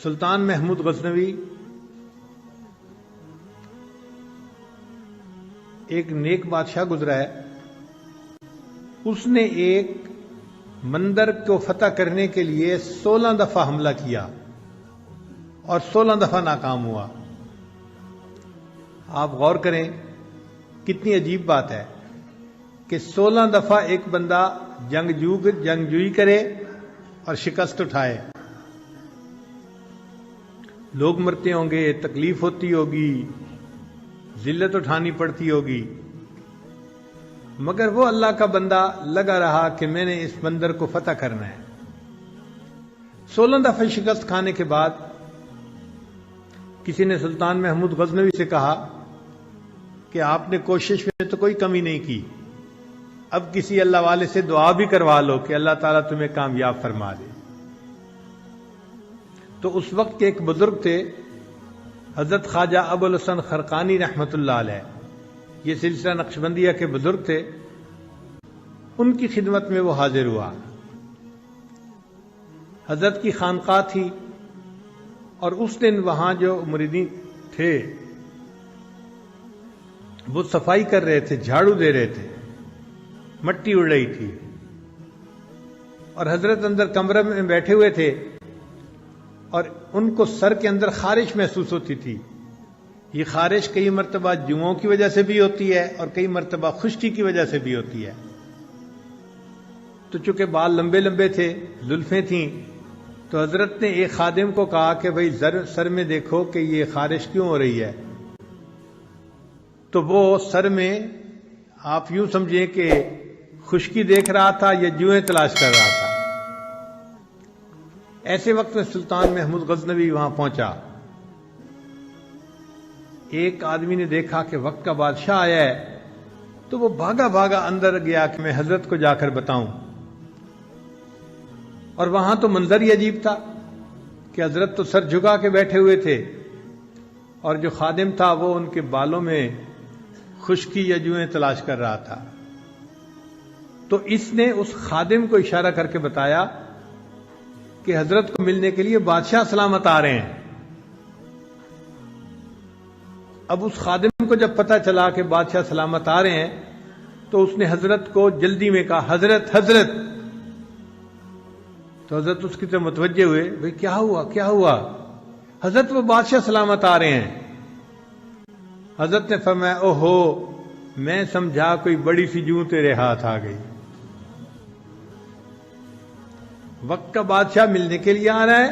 سلطان محمود غزنوی ایک نیک بادشاہ گزرا ہے. اس نے ایک مندر کو فتح کرنے کے لیے 16 دفعہ حملہ کیا اور 16 دفعہ ناکام ہوا. آپ غور کریں کتنی عجیب بات ہے کہ 16 دفعہ ایک بندہ جنگجوئی کرے اور شکست اٹھائے. لوگ مرتے ہوں گے، تکلیف ہوتی ہوگی، ذلت اٹھانی پڑتی ہوگی، مگر وہ اللہ کا بندہ لگا رہا کہ میں نے اس مندر کو فتح کرنا ہے. 16 دفعہ شکست کھانے کے بعد کسی نے سلطان محمود غزنوی سے کہا کہ آپ نے کوشش میں تو کوئی کمی نہیں کی، اب کسی اللہ والے سے دعا بھی کروا لو کہ اللہ تعالیٰ تمہیں کامیاب فرما دے. تو اس وقت کے ایک بزرگ تھے حضرت خواجہ ابوالحسن خرقانی رحمۃ اللہ علیہ، یہ سلسلہ نقشبندیہ کے بزرگ تھے. ان کی خدمت میں وہ حاضر ہوا. حضرت کی خانقاہ تھی اور اس دن وہاں جو مریدین تھے وہ صفائی کر رہے تھے، جھاڑو دے رہے تھے، مٹی اڑ رہی تھی اور حضرت اندر کمرے میں بیٹھے ہوئے تھے اور ان کو سر کے اندر خارش محسوس ہوتی تھی. یہ خارش کئی مرتبہ جوؤں کی وجہ سے بھی ہوتی ہے اور کئی مرتبہ خشکی کی وجہ سے بھی ہوتی ہے. تو چونکہ بال لمبے لمبے تھے، زلفیں تھیں، تو حضرت نے ایک خادم کو کہا کہ بھائی سر میں دیکھو کہ یہ خارش کیوں ہو رہی ہے. تو وہ سر میں آپ یوں سمجھیں کہ خشکی دیکھ رہا تھا یا جوئیں تلاش کر رہا تھا. ایسے وقت میں سلطان محمود غزنوی وہاں پہنچا. ایک آدمی نے دیکھا کہ وقت کا بادشاہ آیا ہے تو وہ بھاگا بھاگا اندر گیا کہ میں حضرت کو جا کر بتاؤں. اور وہاں تو منظر ہی عجیب تھا کہ حضرت تو سر جھکا کے بیٹھے ہوئے تھے اور جو خادم تھا وہ ان کے بالوں میں خشکی یا جوئیں تلاش کر رہا تھا. تو اس نے اس خادم کو اشارہ کر کے بتایا کہ حضرت کو ملنے کے لیے بادشاہ سلامت آ رہے ہیں. اب اس خادم کو جب پتہ چلا کہ بادشاہ سلامت آ رہے ہیں تو اس نے حضرت کو جلدی میں کہا حضرت حضرت. تو حضرت اس کی طرف متوجہ ہوئے، بھئی کیا ہوا کیا ہوا؟ حضرت وہ بادشاہ سلامت آ رہے ہیں. حضرت نے فرمایا اوہو، میں سمجھا کوئی بڑی سی جوں تیرے ہاتھ آ گئی. وقت کا بادشاہ ملنے کے لیے آ رہا ہے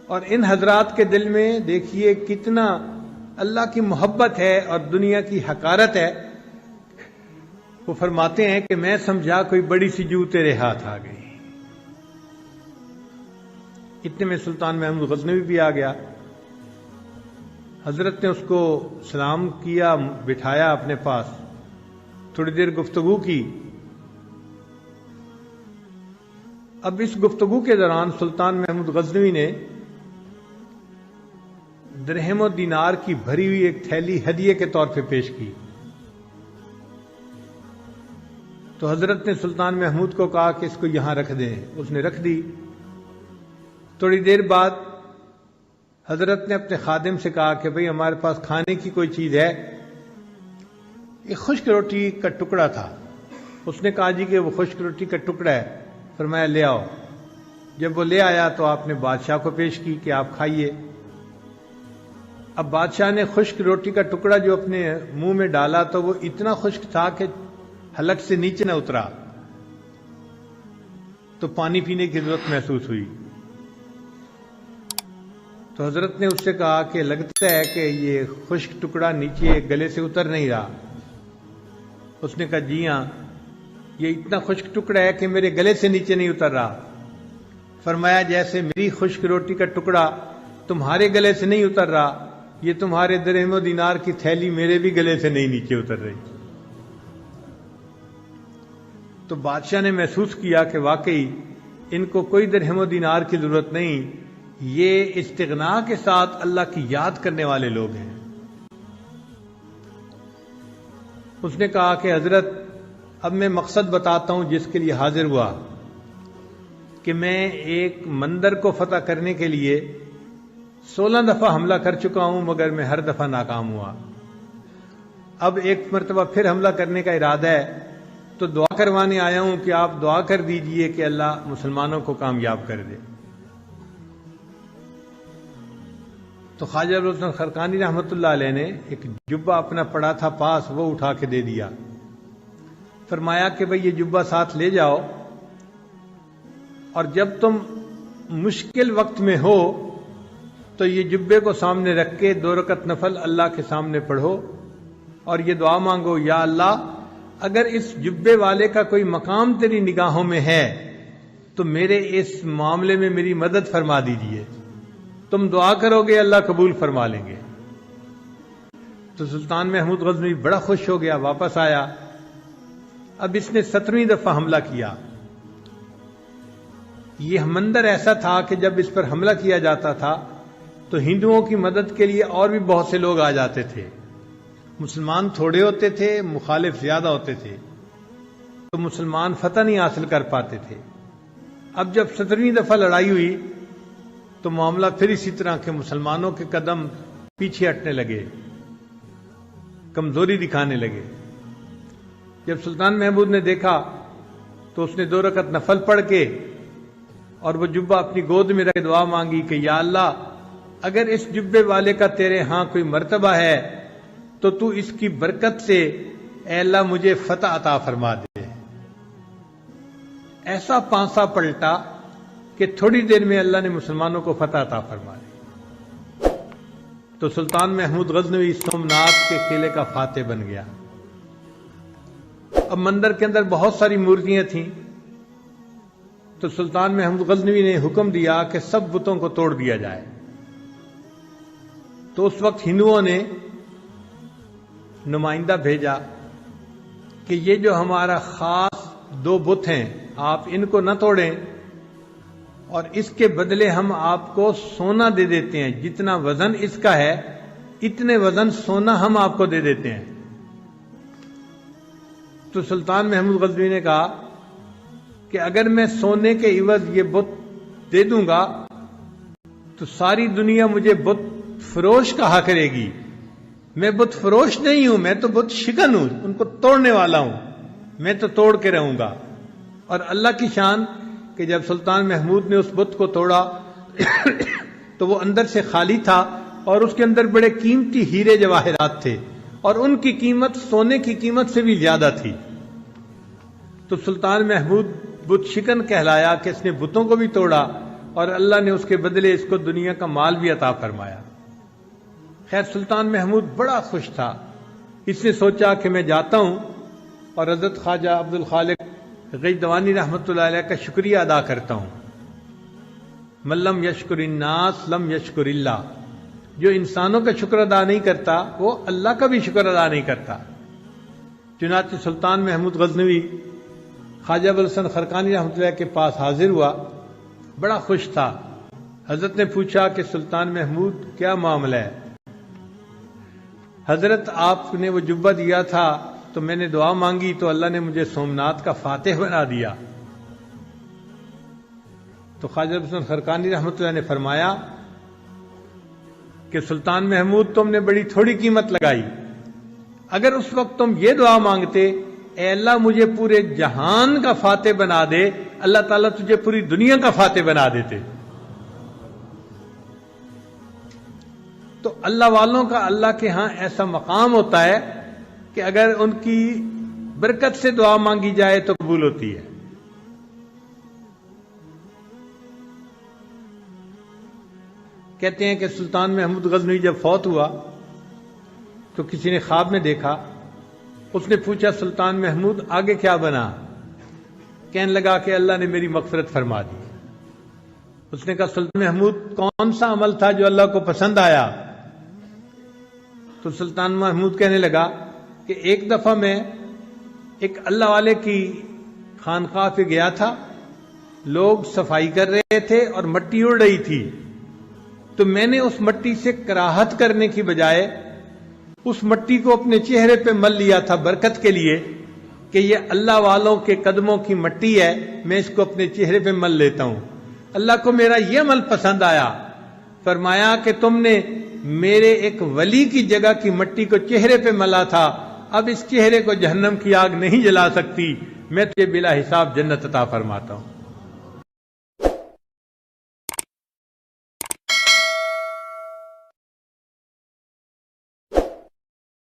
اور ان حضرات کے دل میں دیکھیے کتنا اللہ کی محبت ہے اور دنیا کی حقارت ہے. وہ فرماتے ہیں کہ میں سمجھا کوئی بڑی سی جو تیرے ہاتھ آ گئی. اتنے میں سلطان محمود غزنوی بھی آ گیا. حضرت نے اس کو سلام کیا، بٹھایا اپنے پاس، تھوڑی دیر گفتگو کی. اب اس گفتگو کے دوران سلطان محمود غزنوی نے درہم و دینار کی بھری ہوئی ایک تھیلی ہدیے کے طور پہ پیش کی. تو حضرت نے سلطان محمود کو کہا کہ اس کو یہاں رکھ دیں. اس نے رکھ دی. تھوڑی دیر بعد حضرت نے اپنے خادم سے کہا کہ بھئی ہمارے پاس کھانے کی کوئی چیز ہے؟ ایک خشک روٹی کا ٹکڑا تھا. اس نے کہا جی کہ وہ خشک روٹی کا ٹکڑا ہے. فرمایا لے آؤ. جب وہ لے آیا تو آپ نے بادشاہ کو پیش کی کہ آپ کھائیے. اب بادشاہ نے خشک روٹی کا ٹکڑا جو اپنے منہ میں ڈالا تو وہ اتنا خشک تھا کہ حلق سے نیچے نہ اترا، تو پانی پینے کی ضرورت محسوس ہوئی. تو حضرت نے اس سے کہا کہ لگتا ہے کہ یہ خشک ٹکڑا نیچے گلے سے اتر نہیں رہا. اس نے کہا جی ہاں، یہ اتنا خشک ٹکڑا ہے کہ میرے گلے سے نیچے نہیں اتر رہا. فرمایا جیسے میری خشک روٹی کا ٹکڑا تمہارے گلے سے نہیں اتر رہا، یہ تمہارے درہم و دینار کی تھیلی میرے بھی گلے سے نہیں نیچے اتر رہی. تو بادشاہ نے محسوس کیا کہ واقعی ان کو کوئی درہم و دینار کی ضرورت نہیں، یہ استغنا کے ساتھ اللہ کی یاد کرنے والے لوگ ہیں. اس نے کہا کہ حضرت اب میں مقصد بتاتا ہوں جس کے لیے حاضر ہوا، کہ میں ایک مندر کو فتح کرنے کے لیے 16 دفعہ حملہ کر چکا ہوں مگر میں ہر دفعہ ناکام ہوا. اب ایک مرتبہ پھر حملہ کرنے کا ارادہ ہے تو دعا کروانے آیا ہوں کہ آپ دعا کر دیجئے کہ اللہ مسلمانوں کو کامیاب کر دے. تو خواجہ ابوالحسن خرقانی رحمۃ اللہ علیہ نے ایک جبہ اپنا پڑا تھا پاس، وہ اٹھا کے دے دیا. فرمایا کہ بھئی یہ جبہ ساتھ لے جاؤ اور جب تم مشکل وقت میں ہو تو یہ جبے کو سامنے رکھ کے 2 رکعت نفل اللہ کے سامنے پڑھو اور یہ دعا مانگو، یا اللہ اگر اس جبے والے کا کوئی مقام تیری نگاہوں میں ہے تو میرے اس معاملے میں میری مدد فرما دیجئے. تم دعا کرو گے اللہ قبول فرما لیں گے. تو سلطان محمود غزنوی بڑا خوش ہو گیا، واپس آیا. اب اس نے 17ویں دفعہ حملہ کیا. یہ منظر ایسا تھا کہ جب اس پر حملہ کیا جاتا تھا تو ہندوؤں کی مدد کے لیے اور بھی بہت سے لوگ آ جاتے تھے. مسلمان تھوڑے ہوتے تھے، مخالف زیادہ ہوتے تھے، تو مسلمان فتح نہیں حاصل کر پاتے تھے. اب جب 17ویں دفعہ لڑائی ہوئی تو معاملہ پھر اسی طرح کے مسلمانوں کے قدم پیچھے ہٹنے لگے، کمزوری دکھانے لگے. جب سلطان محمود نے دیکھا تو اس نے 2 رکعت نفل پڑھ کے اور وہ جبہ اپنی گود میں رکھ دعا مانگی کہ یا اللہ اگر اس جبے والے کا تیرے ہاں کوئی مرتبہ ہے تو تو اس کی برکت سے اے اللہ مجھے فتح عطا فرما دے. ایسا پانسا پلٹا کہ تھوڑی دیر میں اللہ نے مسلمانوں کو فتح عطا فرما دی. تو سلطان محمود غزنوی سومنات کے قلعے کا فاتح بن گیا. اب مندر کے اندر بہت ساری مورتیاں تھیں تو سلطان محمود غزنوی نے حکم دیا کہ سب بتوں کو توڑ دیا جائے. تو اس وقت ہندوؤں نے نمائندہ بھیجا کہ یہ جو ہمارا خاص 2 بت ہیں آپ ان کو نہ توڑیں اور اس کے بدلے ہم آپ کو سونا دے دیتے ہیں، جتنا وزن اس کا ہے اتنے وزن سونا ہم آپ کو دے دیتے ہیں. تو سلطان محمود غزنوی نے کہا کہ اگر میں سونے کے عوض یہ بت دے دوں گا تو ساری دنیا مجھے بت فروش کہا کرے گی. میں بت فروش نہیں ہوں، میں تو بت شکن ہوں، ان کو توڑنے والا ہوں، میں تو توڑ کے رہوں گا. اور اللہ کی شان کہ جب سلطان محمود نے اس بت کو توڑا تو وہ اندر سے خالی تھا اور اس کے اندر بڑے قیمتی ہیرے جواہرات تھے اور ان کی قیمت سونے کی قیمت سے بھی زیادہ تھی. تو سلطان محمود بت شکن کہلایا کہ اس نے بتوں کو بھی توڑا اور اللہ نے اس کے بدلے اس کو دنیا کا مال بھی عطا فرمایا. خیر سلطان محمود بڑا خوش تھا. اس نے سوچا کہ میں جاتا ہوں اور حضرت خواجہ عبد الخالق غیدوانی رحمۃ اللہ علیہ کا شکریہ ادا کرتا ہوں. من لم یشکر الناس لم یشکر اللہ. جو انسانوں کا شکر ادا نہیں کرتا وہ اللہ کا بھی شکر ادا نہیں کرتا. چنانچہ سلطان محمود غزنوی خواجہ ابوالحسن خرقانی رحمۃ اللہ کے پاس حاضر ہوا، بڑا خوش تھا. حضرت نے پوچھا کہ سلطان محمود کیا معاملہ ہے؟ حضرت آپ نے وہ جبہ دیا تھا تو میں نے دعا مانگی تو اللہ نے مجھے سومنات کا فاتح بنا دیا. تو خواجہ ابوالحسن خرقانی رحمۃ اللہ نے فرمایا کہ سلطان محمود تم نے بڑی تھوڑی قیمت لگائی. اگر اس وقت تم یہ دعا مانگتے اے اللہ مجھے پورے جہان کا فاتح بنا دے، اللہ تعالیٰ تجھے پوری دنیا کا فاتح بنا دیتے. تو اللہ والوں کا اللہ کے ہاں ایسا مقام ہوتا ہے کہ اگر ان کی برکت سے دعا مانگی جائے تو قبول ہوتی ہے. کہتے ہیں کہ سلطان محمود غزنوی جب فوت ہوا تو کسی نے خواب میں دیکھا. اس نے پوچھا سلطان محمود آگے کیا بنا؟ کہنے لگا کہ اللہ نے میری مغفرت فرما دی. اس نے کہا سلطان محمود کون سا عمل تھا جو اللہ کو پسند آیا؟ تو سلطان محمود کہنے لگا کہ ایک دفعہ میں ایک اللہ والے کی خانقاہ پہ گیا تھا، لوگ صفائی کر رہے تھے اور مٹی اڑ رہی تھی، تو میں نے اس مٹی سے کراہت کرنے کی بجائے اس مٹی کو اپنے چہرے پہ مل لیا تھا برکت کے لیے کہ یہ اللہ والوں کے قدموں کی مٹی ہے، میں اس کو اپنے چہرے پہ مل لیتا ہوں. اللہ کو میرا یہ عمل پسند آیا فرمایا کہ تم نے میرے ایک ولی کی جگہ کی مٹی کو چہرے پہ ملا تھا، اب اس چہرے کو جہنم کی آگ نہیں جلا سکتی، میں تجھے بلا حساب جنت عطا فرماتا ہوں۔